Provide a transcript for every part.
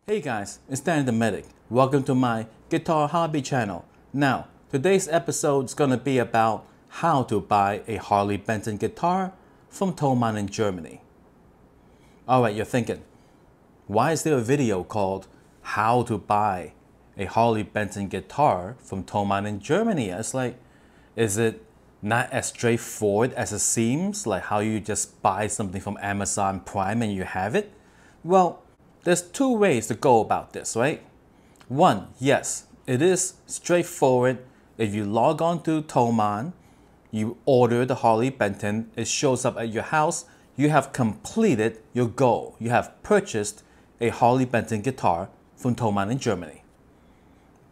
Hey guys, it's Danny the Medic. Welcome to my guitar hobby channel. Now, today's episode is going to be about how to buy a Harley Benton guitar from Thomann in Germany. Alright, you're thinking, why is there a video called How to Buy a Harley Benton Guitar from Thomann in Germany? It's like, is it not as straightforward as it seems? Like how you just buy something from Amazon Prime and you have it? Well, there's two ways to go about this, right? One, yes, it is straightforward. If you log on to Thomann, you order the Harley Benton, it shows up at your house, you have completed your goal. You have purchased a Harley Benton guitar from Thomann in Germany.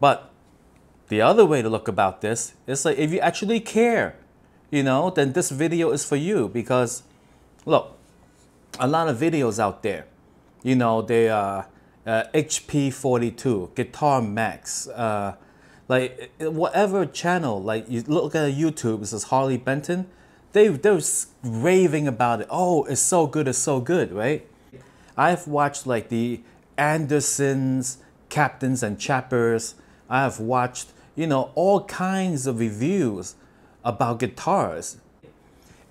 But the other way to look about this is like if you actually care, then this video is for you because look, a lot of videos out there, they are HP 42, Guitar Max, like whatever channel, like you look at YouTube, it says Harley Benton, they're raving about it. Oh, it's so good, right? I've watched like the Andersons, Captains and Chappers. I have watched, all kinds of reviews about guitars.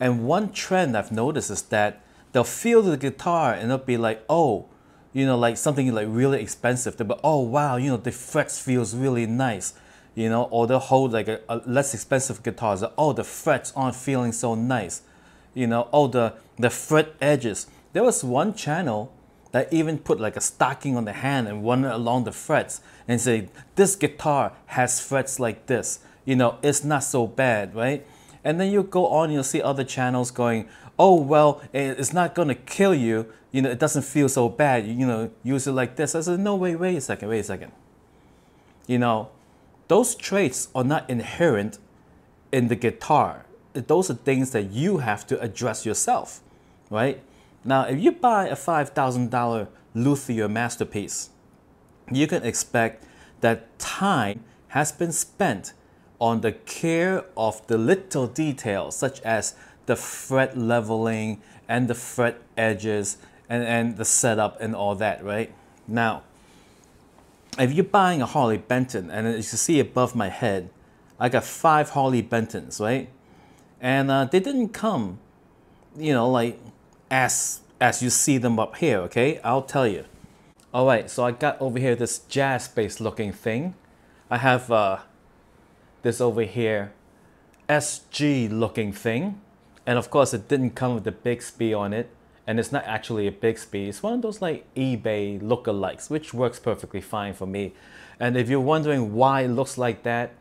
And one trend I've noticed is that they'll feel the guitar and they'll be like, oh, like something like really expensive. They'll be, oh wow, the frets feels really nice, or they'll hold like a less expensive guitars. Oh, the frets aren't feeling so nice, oh, the fret edges. There was one channel that even put like a stocking on the hand and run it along the frets and say, this guitar has frets like this, it's not so bad, right? And then you go on, you'll see other channels going, oh, well, it's not going to kill you. It doesn't feel so bad. Use it like this. I said, no, wait a second. Those traits are not inherent in the guitar. Those are things that you have to address yourself, right? Now, if you buy a $5,000 luthier masterpiece, you can expect that time has been spent on the care of the little details, such as the fret leveling and the fret edges and the setup and all that, right? Now, if you're buying a Harley Benton, and as you see above my head, I got 5 Harley Bentons, right? And they didn't come, like as you see them up here, okay? I'll tell you. All right, so I got over here this jazz-based looking thing. I have this over here SG looking thing. And of course, it didn't come with the Bixby on it. And it's not actually a Bixby. It's one of those like eBay lookalikes, which works perfectly fine for me. And if you're wondering why it looks like that,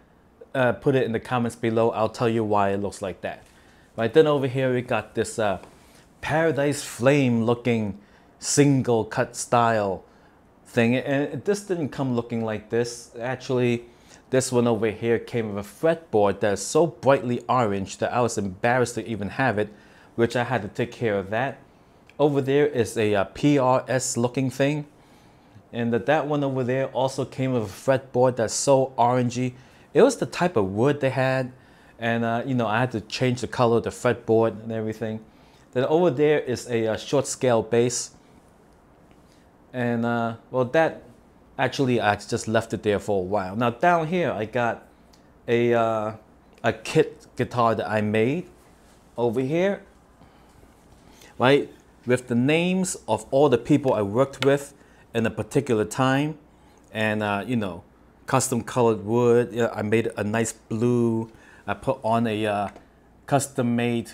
put it in the comments below. I'll tell you why it looks like that. Right, then over here, we got this Paradise Flame looking single cut style thing. And this didn't come looking like this. Actually, this one over here came with a fretboard that's so brightly orange that I was embarrassed to even have it, which I had to take care of that. Over there is a PRS looking thing. And that one over there also came with a fretboard that's so orangey. It was the type of wood they had. And, I had to change the color of the fretboard and everything. Then over there is a short scale bass. And, well, that actually I just left it there for a while. Now down here I got a kit guitar that I made over here, right? With the names of all the people I worked with in a particular time. And, custom colored wood. Yeah, I made a nice blue. I put on a custom made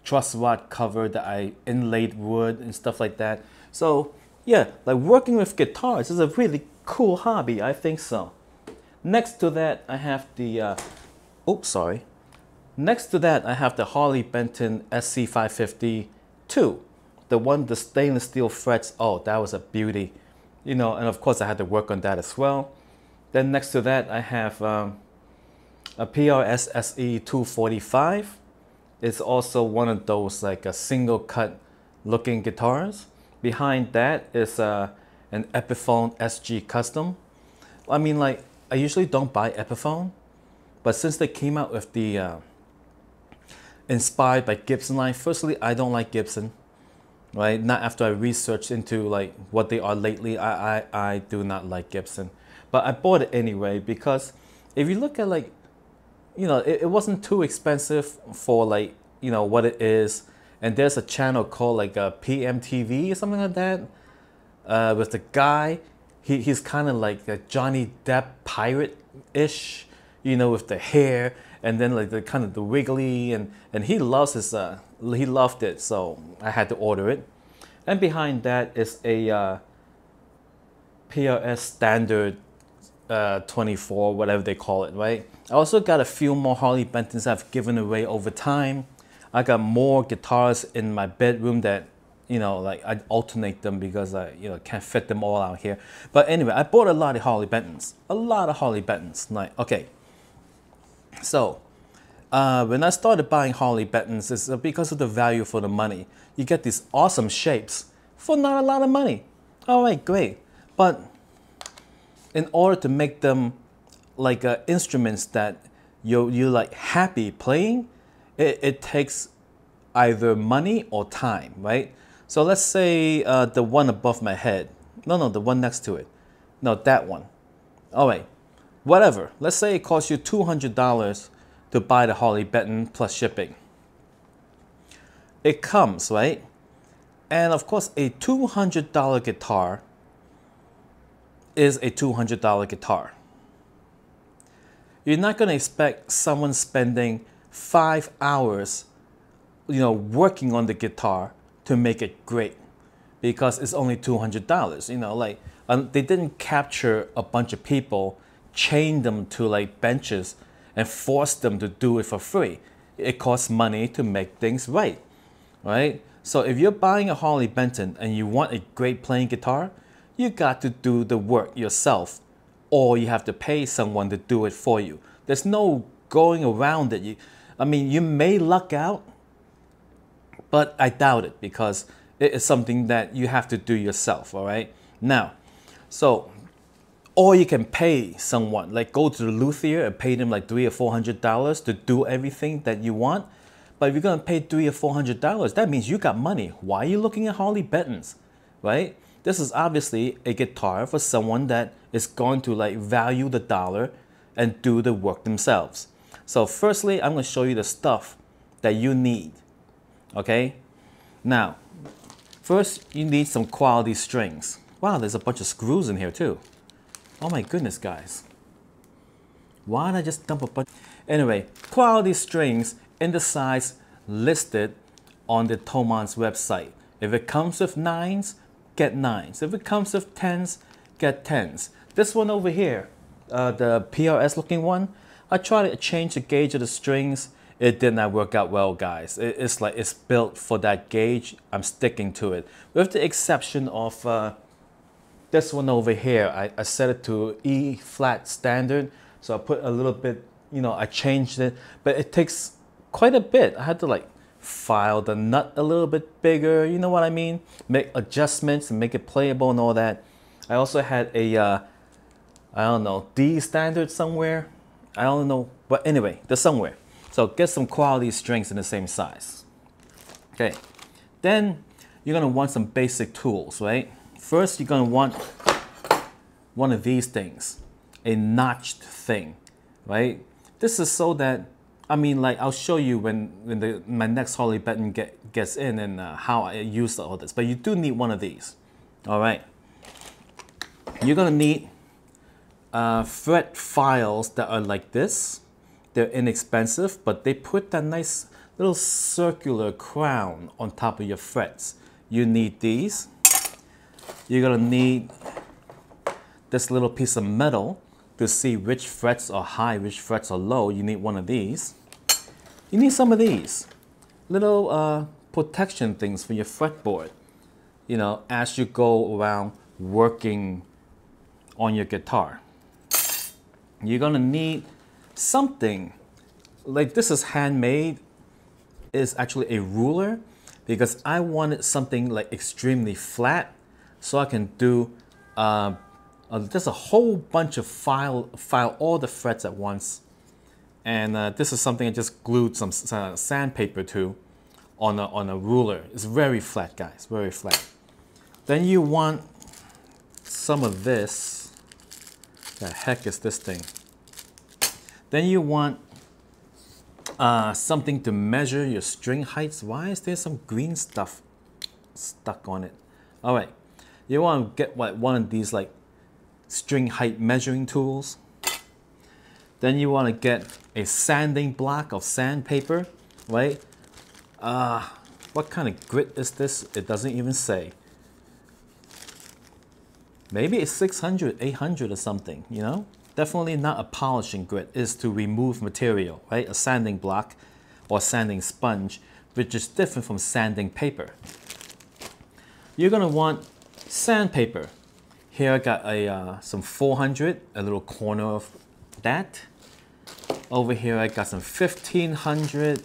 truss rod cover that I inlaid wood and stuff like that. So yeah, like working with guitars is a really cool hobby, I think so. Next to that, I have the, Next to that, I have the Harley Benton SC550-2. The one, the stainless steel frets, oh, that was a beauty. And of course I had to work on that as well. Then next to that, I have a PRS SE245. It's also one of those like a single cut looking guitars. Behind that is an Epiphone SG Custom. I mean, like, I usually don't buy Epiphone, but since they came out with the inspired by Gibson line, firstly, I don't like Gibson. right? Not after I researched into like what they are lately. I do not like Gibson, but I bought it anyway because if you look at like, you know, it wasn't too expensive for like, you know, what it is. And there's a channel called like a PMTV or something like that, with the guy. He's kind of like a Johnny Depp pirate-ish, you know, with the hair and then like the kind of the wiggly, and he loves his he loved it, so I had to order it. And behind that is a PRS standard 24, whatever they call it, right? I also got a few more Harley Bentons I've given away over time. I got more guitars in my bedroom that, you know, like I alternate them because I, you know, can't fit them all out here. But anyway, I bought a lot of Harley Bentons, Like, okay. So, when I started buying Harley Bentons, it's because of the value for the money. You get these awesome shapes for not a lot of money. All right, great. But in order to make them like instruments that you like happy playing, it takes either money or time, right? So let's say the one above my head. No, the one next to it. No, that one. All right, whatever. Let's say it costs you $200 to buy the Harley Benton plus shipping. It comes, right? And of course, a $200 guitar is a $200 guitar. You're not going to expect someone spending 5 hours, you know, working on the guitar to make it great, because it's only $200. You know, like they didn't capture a bunch of people, chain them to like benches, and force them to do it for free. It costs money to make things right, right? So if you're buying a Harley Benton and you want a great playing guitar, you got to do the work yourself, or you have to pay someone to do it for you. There's no going around it. I mean, you may luck out, but I doubt it, because it is something that you have to do yourself, all right? Now, so, or you can pay someone, like go to the luthier and pay them like $300 or $400 to do everything that you want. But if you're gonna pay $300 or $400, that means you got money. Why are you looking at Harley Bentons, right? This is obviously a guitar for someone that is going to like value the dollar and do the work themselves. So firstly, I'm gonna show you the stuff that you need, okay? Now, first you need some quality strings. Wow, there's a bunch of screws in here too. Oh my goodness, guys. Why did I just dump a bunch? Anyway, quality strings in the size listed on the Thomann's website. If it comes with 9s, get 9s. If it comes with 10s, get 10s. This one over here, the PRS looking one, I tried to change the gauge of the strings. It did not work out well, guys. It's like it's built for that gauge. I'm sticking to it. With the exception of this one over here. I set it to E flat standard. So I put a little bit, you know, I changed it, but it takes quite a bit. I had to like file the nut a little bit bigger, you know what I mean? Make adjustments and make it playable and all that. I also had a, I don't know, D standard somewhere. I don't know, but anyway, they're somewhere. So get some quality strings in the same size. Okay, then you're gonna want some basic tools, right? First, you're gonna want one of these things, a notched thing, right? This is so that, I mean, like I'll show you when my next Harley Benton gets in and how I use all this, but you do need one of these, all right? You're gonna need fret files that are like this. They're inexpensive, but they put that nice little circular crown on top of your frets. You need these. You're gonna need this little piece of metal to see which frets are high, which frets are low. You need one of these. You need some of these little protection things for your fretboard, you know, as you go around working on your guitar. You're gonna need something like this is handmade. Is actually a ruler, because I wanted something like extremely flat so I can do just a whole bunch of file all the frets at once. And this is something I just glued some sandpaper to on a ruler. It's very flat, guys, very flat. Then you want some of this. The heck is this thing? Then you want something to measure your string heights. Why is there some green stuff stuck on it? All right, you want to get one of these like string height measuring tools. Then you want to get a sanding block of sandpaper, right? What kind of grit is this? It doesn't even say. Maybe it's 600, 800 or something, you know? Definitely not a polishing grit. It's to remove material, right? A sanding block or sanding sponge, which is different from sanding paper. You're gonna want sandpaper. Here I got some 400, a little corner of that. Over here I got some 1500.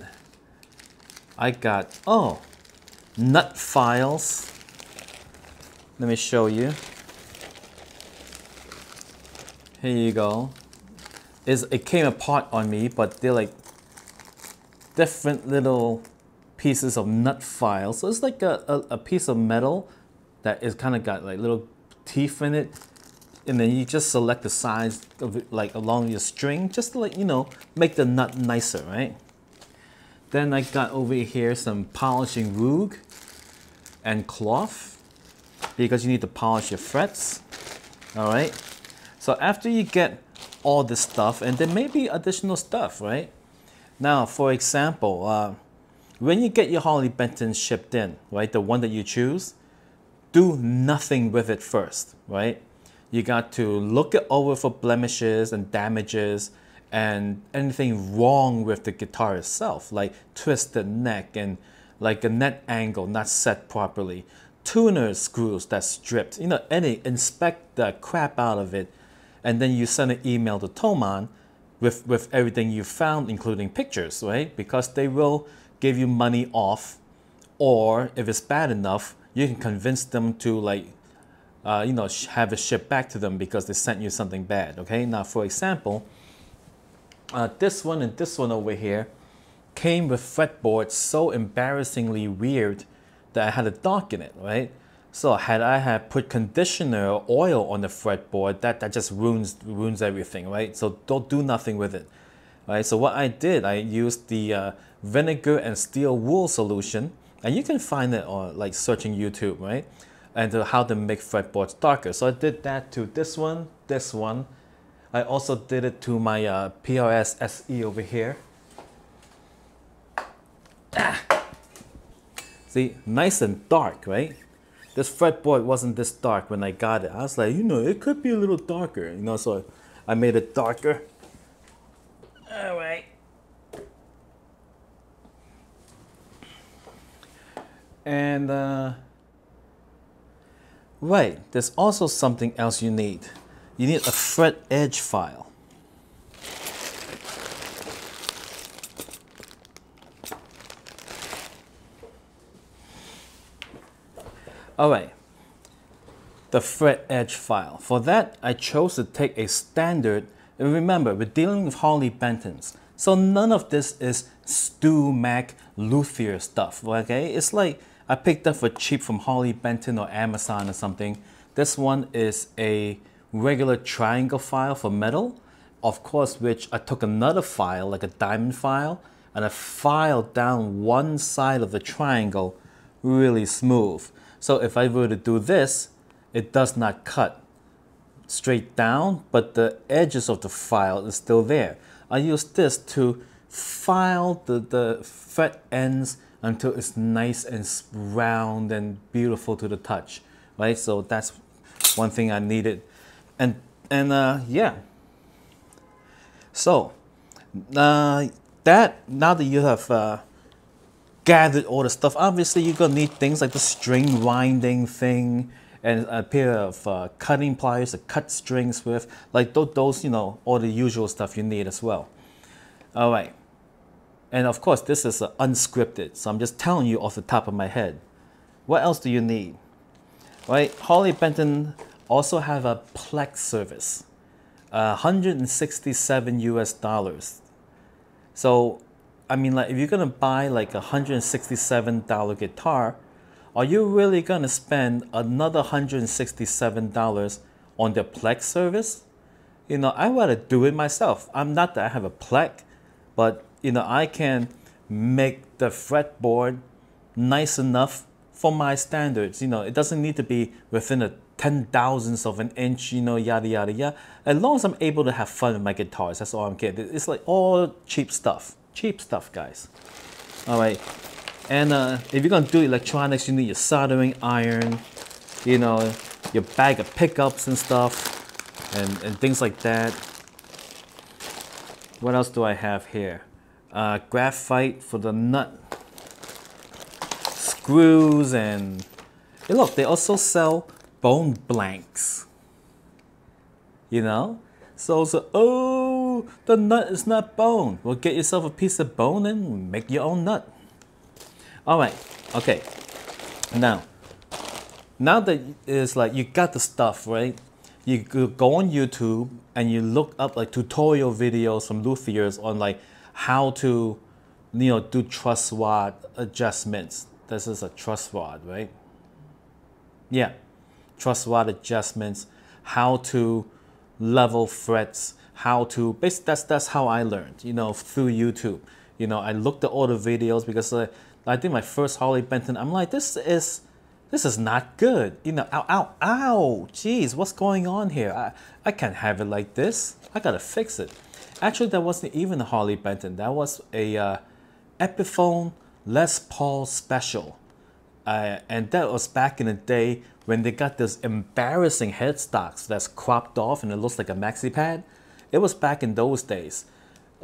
I got, oh, nut files. Let me show you. Here you go. It came apart on me, but they're like different little pieces of nut files. So it's like a piece of metal that is kind of got like little teeth in it. And then you just select the size of it, like along your string, just to like, you know, make the nut nicer, right? Then I got over here some polishing rug and cloth because you need to polish your frets. All right. So after you get all this stuff, and then maybe additional stuff, right? Now, for example, when you get your Harley Benton shipped in, right, the one that you choose, do nothing with it first, right? You got to look it over for blemishes and damages and anything wrong with the guitar itself, like twisted neck and like a net angle not set properly, tuner screws that's stripped, you know, inspect the crap out of it, and then you send an email to Thomann with everything you found, including pictures, right? Because they will give you money off, or if it's bad enough, you can convince them to like, you know, have it shipped back to them because they sent you something bad, okay? Now, for example, this one and this one over here came with fretboards so embarrassingly weird that I had to darken it, right? So had I had put conditioner or oil on the fretboard, that just ruins everything, right? So don't do nothing with it, right? So what I did, I used the vinegar and steel wool solution, and you can find it on like searching YouTube, right? And how to make fretboards darker. So I did that to this one. I also did it to my PRS SE over here. See, nice and dark, right? This fretboard wasn't this dark when I got it. I was like, you know, it could be a little darker, you know, so I made it darker. All right. And right, there's also something else you need. You need a fret edge file. All right, the fret edge file. For that, I chose to take a standard, and remember, we're dealing with Harley Bentons. So none of this is Stu Mac luthier stuff, okay? It's like I picked up for cheap from Harley Benton or Amazon or something. This one is a regular triangle file for metal, of course, which I took another file, like a diamond file, and I filed down one side of the triangle really smooth. So if I were to do this, it does not cut straight down, but the edges of the file is still there. I use this to file the fret ends until it's nice and round and beautiful to the touch, right? So that's one thing I needed. And yeah. So now that you have gathered all the stuff, obviously you're gonna need things like the string winding thing and a pair of cutting pliers to cut strings with, like those, you know, all the usual stuff you need as well. All right. And of course, this is unscripted, so I'm just telling you off the top of my head. What else do you need? Right? Harley Benton also have a Plex service, 167 US dollars. So I mean, like, if you're gonna buy like a $167 guitar, are you really gonna spend another $167 on the Plex service? You know, I rather do it myself. I'm not that I have a Plex, but you know, I can make the fretboard nice enough for my standards. You know, it doesn't need to be within a 10,000ths of an inch, you know, yada yada yada. As long as I'm able to have fun with my guitars, that's all I'm getting. It's like all cheap stuff, guys. All right, and if you're gonna do electronics, you need your soldering iron, you know, your bag of pickups and stuff, and things like that. What else do I have here? Graphite for the nut screws, and hey, look, they also sell bone blanks. You know, so oh, the nut is not bone. Well, get yourself a piece of bone and make your own nut. All right, okay. Now that it's like you got the stuff, right? You go on YouTube and you look up like tutorial videos from luthiers on like how to, you know, do truss rod adjustments. This is a truss rod, right? Yeah, truss rod adjustments, how to level frets, how to, basically that's how I learned, you know, through YouTube. You know, I looked at all the videos because I think my first Harley Benton, I'm like, this is not good. You know, ow, ow, ow, geez, what's going on here? I can't have it like this. I gotta fix it. Actually, that wasn't even a Harley Benton. That was a Epiphone Les Paul Special. And that was back in the day when they got those embarrassing headstocks that's cropped off and it looks like a maxi pad. It was back in those days.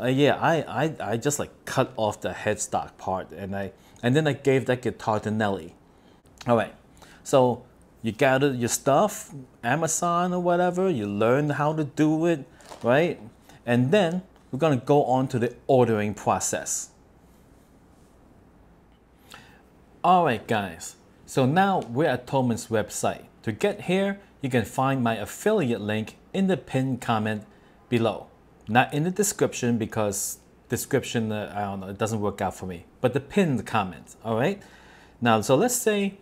Yeah, I just like cut off the headstock part and then I gave that guitar to Nelly. All right, so you gathered your stuff, Amazon or whatever, you learned how to do it, right? And then we're gonna go on to the ordering process. All right, guys, so now we're at Thomann's website. To get here, you can find my affiliate link in the pinned comment below. Not in the description because description, I don't know, it doesn't work out for me, but the pinned comment, all right? Now, so let's say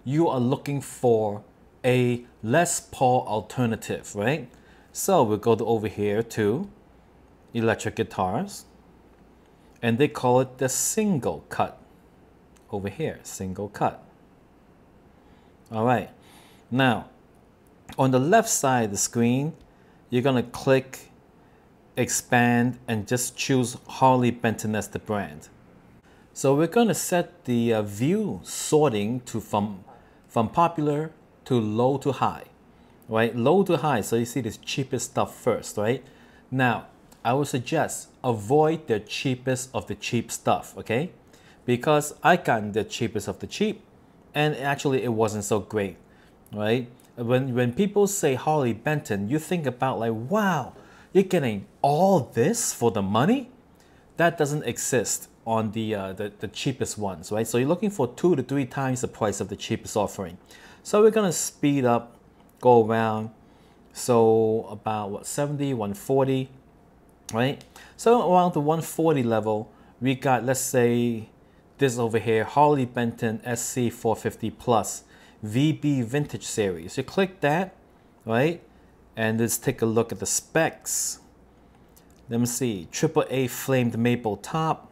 you are looking for a Les Paul alternative, right? So we'll go over here to electric guitars, and they call it the single cut. Over here, single cut. All right, now on the left side of the screen, you're gonna click expand and just choose Harley Benton as the brand. So we're gonna set the view sorting to from popular to low to high, right? Low to high, so you see this cheapest stuff first, right? Now, I would suggest avoid the cheapest of the cheap stuff, okay? Because I got the cheapest of the cheap, and actually it wasn't so great, right? When people say Harley Benton, you think about like, wow, you're getting all this for the money? That doesn't exist on the cheapest ones, right? So you're looking for 2 to 3 times the price of the cheapest offering. So we're gonna speed up, go around, so about what, 70, 140, right? So around the 140 level, we got, let's say, this over here, Harley Benton SC450 Plus VB Vintage Series. You click that, right? And let's take a look at the specs. Let me see, AAA flamed maple top,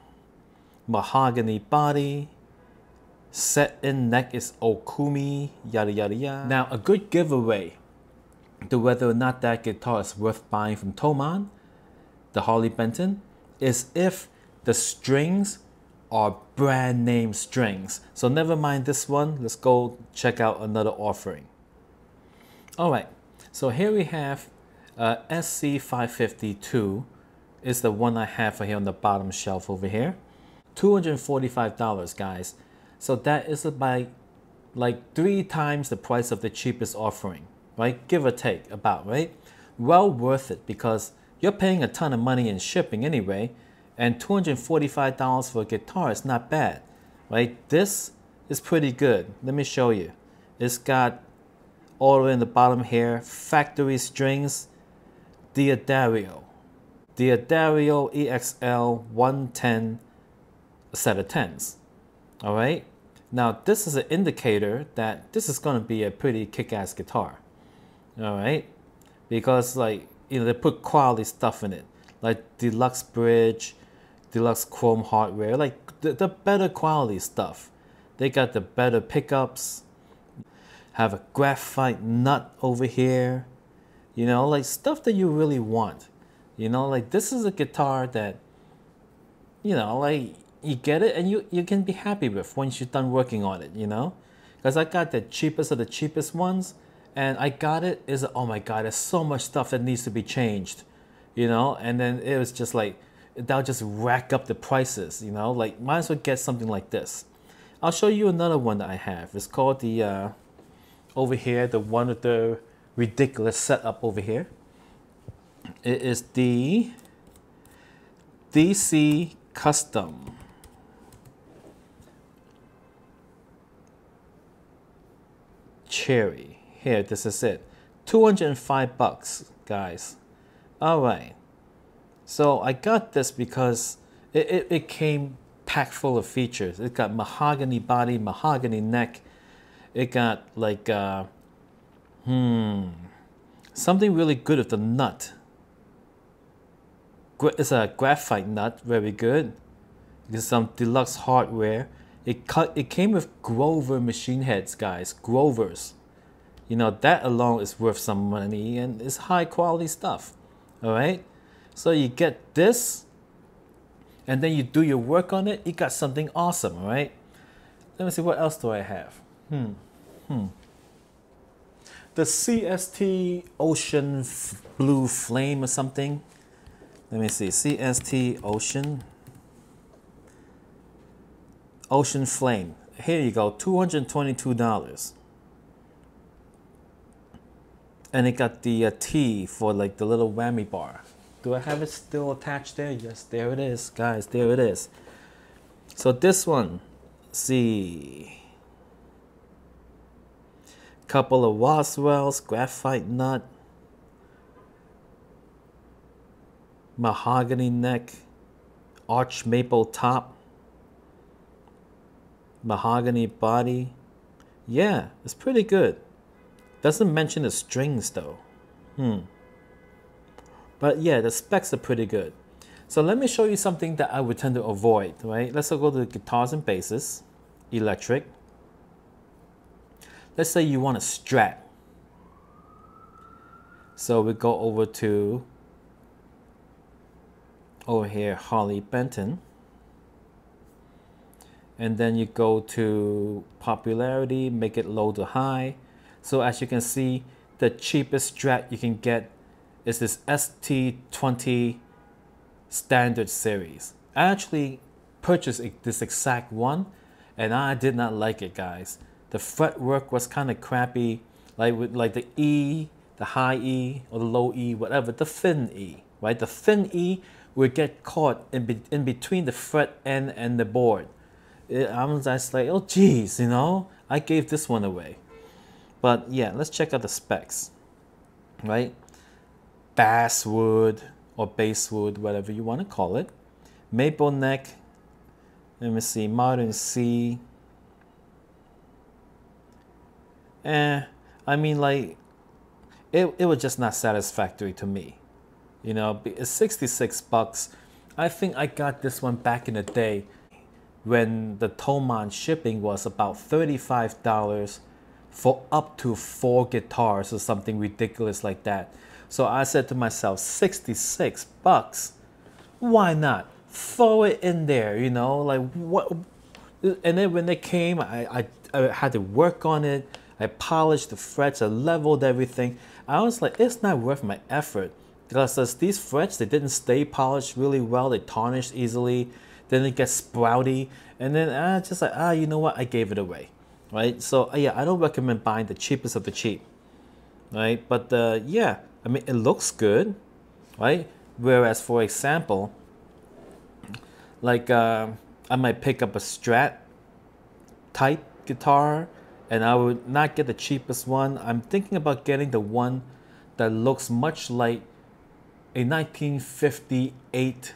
mahogany body, set-in neck is Okumi, yada yada yada. Now, a good giveaway to whether or not that guitar is worth buying from Thomann, the Harley Benton, is if the strings are brand name strings. So never mind this one, let's go check out another offering. All right, so here we have SC552 is the one I have for here on the bottom shelf over here. $245, guys. So that is about like 3 times the price of the cheapest offering, right? Give or take, about, right? Well worth it because you're paying a ton of money in shipping anyway, and $245 for a guitar is not bad, right? This is pretty good. Let me show you. It's got all the way in the bottom here, factory strings, Diodario EXL 110 set of 10s. All right. Now this is an indicator that this is going to be a pretty kick-ass guitar. All right, because like they put quality stuff in it, like deluxe bridge, deluxe chrome hardware, like the better quality stuff. They got the better pickups, have a graphite nut over here, like stuff that you really want. Like this is a guitar that, like you get it and you can be happy with once you're done working on it, because I got the cheapest of the cheapest ones, and I got it is, oh my god, there's so much stuff that needs to be changed, and then it was just like that'll just rack up the prices, like might as well get something like this. I'll show you another one that I have. It's called the over here, the one with the ridiculous setup over here. It is the DC Custom. Cherry. Here, this is it. 205 bucks, guys. All right. So I got this because it came packed full of features. It got mahogany body, mahogany neck. It got like something really good with the nut. It's a graphite nut, very good. There's some deluxe hardware. It came with Grover machine heads, guys. Grovers. That alone is worth some money and it's high quality stuff. All right. So you get this, and then you do your work on it. You got something awesome. All right. Let me see, what else do I have? The CST Ocean Blue Flame or something. Let me see. CST Ocean Flame. Here you go. $222. And it got the T for like the little whammy bar. Do I have it still attached there? Yes, there it is, guys. There it is. So this one, see, couple of Roswells, graphite nut, mahogany neck, arch maple top, mahogany body. Yeah, it's pretty good. Doesn't mention the strings though. But yeah, the specs are pretty good. So let me show you something that I would tend to avoid, right? Let's go to the guitars and basses, electric. Let's say you want a Strat. So we go over here, Harley Benton. And then you go to popularity, make it low to high. So as you can see, the cheapest Strat you can get is this ST20 Standard Series. I actually purchased this exact one, and I did not like it, guys. The fretwork was kind of crappy, like the E, the high E or the low E, whatever, the thin E, right? The thin E would get caught in between the fret end and the board. I was just like, oh geez, I gave this one away. But yeah, let's check out the specs, right? Basswood or basswood, whatever you want to call it. Maple neck. Let me see, modern C. I mean, like, it was just not satisfactory to me. It's 66 bucks. I think I got this one back in the day when the Thomann shipping was about $35 for up to 4 guitars or something ridiculous like that. So I said to myself, 66 bucks, why not? Throw it in there, like what? And then when they came, I had to work on it. I polished the frets, I leveled everything. I was like, it's not worth my effort. Because these frets, they didn't stay polished really well. They tarnished easily. Then it gets sprouty. And then I just like, you know what? I gave it away. Right? So yeah, I don't recommend buying the cheapest of the cheap. Right? But yeah, I mean, it looks good. Right? Whereas, for example, like I might pick up a Strat type guitar, and I would not get the cheapest one. I'm thinking about getting the one that looks much like a 1958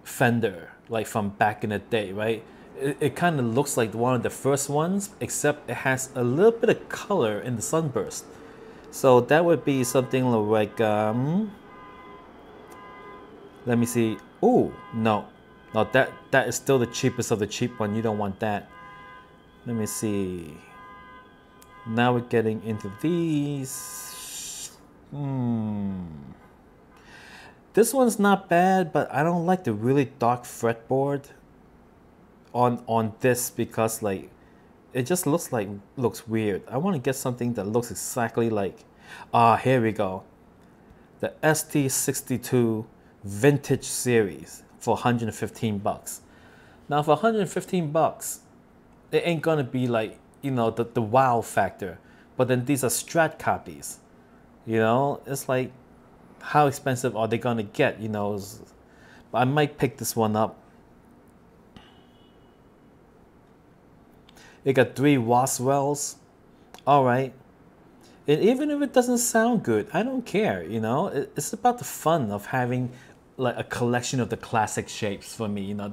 Fender, like from back in the day, right? It kind of looks like one of the first ones, except it has a little bit of color in the sunburst. So that would be something like, let me see. Oh, no, that is still the cheapest of the cheap one. You don't want that. Let me see. Now we're getting into these. This one's not bad, but I don't like the really dark fretboard on this because like it just looks weird. I want to get something that looks exactly like, here we go, the ST62 vintage series for 115 bucks. Now for 115 bucks, it ain't gonna be like, you know, the wow factor, but then these are strat copies, you know. It's like, how expensive are they gonna get, you know? I might pick this one up. It got 3 Waswells. All right. And even if it doesn't sound good, I don't care, you know. It's about the fun of having like a collection of the classic shapes for me, you know.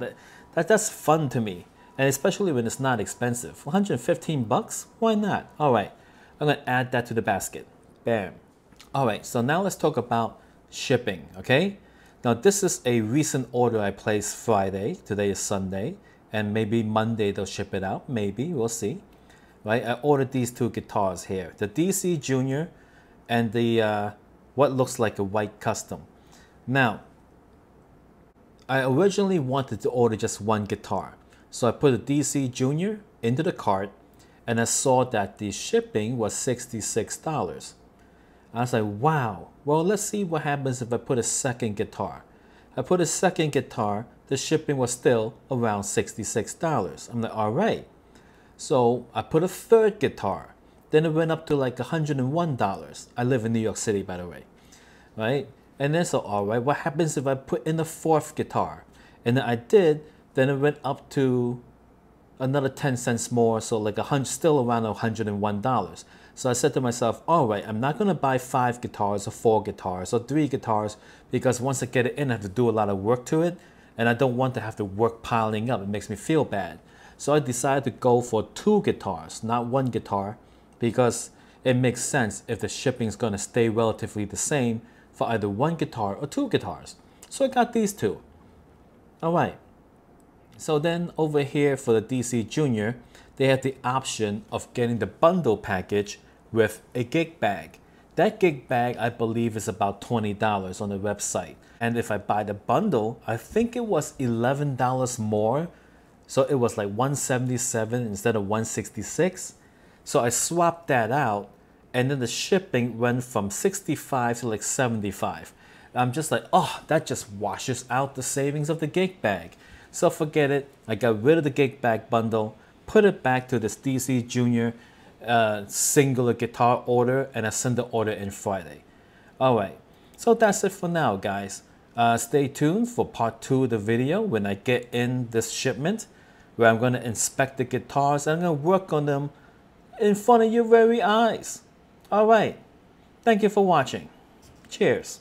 That's fun to me. And especially when it's not expensive. 115 bucks? Why not? All right. I'm going to add that to the basket. Bam. All right. So now let's talk about shipping, okay? Now this is a recent order I placed Friday. Today is Sunday. And maybe Monday they'll ship it out. Maybe. We'll see. Right? I ordered these 2 guitars here. The DC Junior and the what looks like a white custom. Now, I originally wanted to order just 1 guitar. So I put a DC Junior into the cart and I saw that the shipping was $66. I was like, wow, well, let's see what happens if I put a second guitar. I put a second guitar, the shipping was still around $66. I'm like, all right. So I put a third guitar. Then it went up to like $101. I live in New York City, by the way, right? And then so, all right, what happens if I put in a fourth guitar? And then I did. Then it went up to another 10 cents more, so like still around $101. So I said to myself, all right, I'm not gonna buy 5 guitars or 4 guitars or 3 guitars because once I get it in, I have to do a lot of work to it, and I don't want to have the work piling up. It makes me feel bad. So I decided to go for 2 guitars, not 1 guitar, because it makes sense if the shipping is gonna stay relatively the same for either 1 guitar or 2 guitars. So I got these 2. All right. So then over here for the DC Junior, they have the option of getting the bundle package with a gig bag. That gig bag, I believe, is about $20 on the website. And if I buy the bundle, I think it was $11 more. So it was like $177 instead of $166. So I swapped that out, and then the shipping went from $65 to like $75. I'm just like, oh, that just washes out the savings of the gig bag. So forget it. I got rid of the gig bag bundle, put it back to this DC Junior singular guitar order, and I sent the order in Friday. All right, so that's it for now, guys. Stay tuned for part 2 of the video when I get in this shipment, where I'm going to inspect the guitars and I'm going to work on them in front of your very eyes. All right, thank you for watching. Cheers.